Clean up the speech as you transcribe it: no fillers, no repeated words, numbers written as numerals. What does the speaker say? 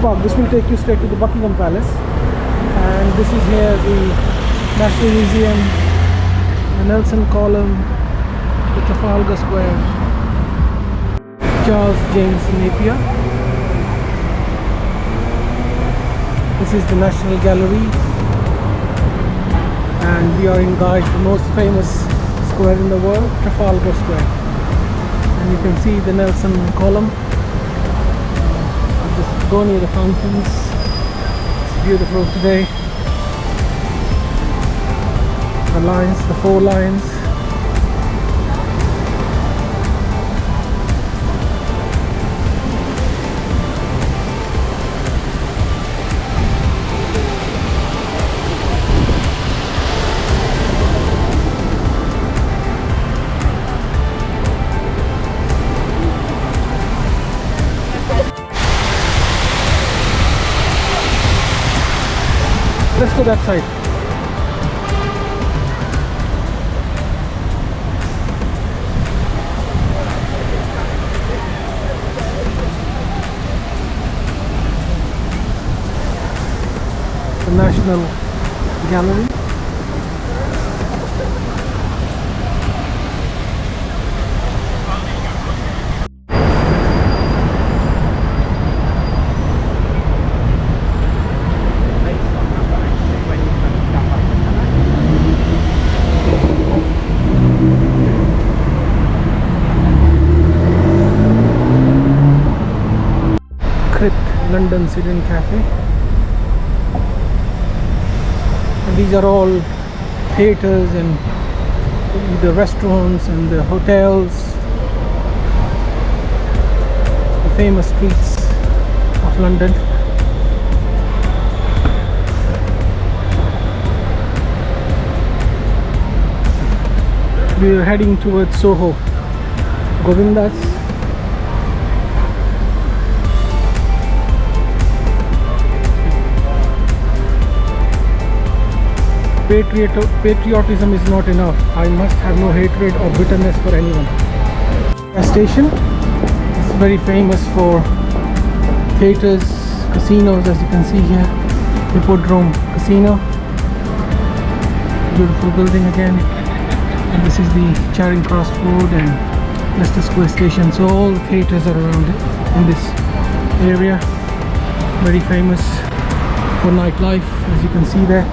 park. This will take you straight to the Buckingham Palace, and this is here the National Museum, the Nelson Column, the Trafalgar Square, Charles James Napier. This is the National Gallery, and we are in Guide, the most famous square in the world, Trafalgar Square. And you can see the Nelson Column. I'll just go near the fountains. It's beautiful today. The lions, the 4 lions. Let's go that side. The National Gallery. London Hidden Cafe. And these are all theatres and the restaurants and the hotels, the famous streets of London. We are heading towards Soho. Govindas. Patriotism is not enough. I must have no hatred or bitterness for anyone. A station is very famous for theatres, casinos, as you can see here. Hippodrome Casino. Beautiful building again. And this is the Charing Cross Road and Leicester Square Station. So all the theatres are around it in this area. Very famous for nightlife, as you can see there.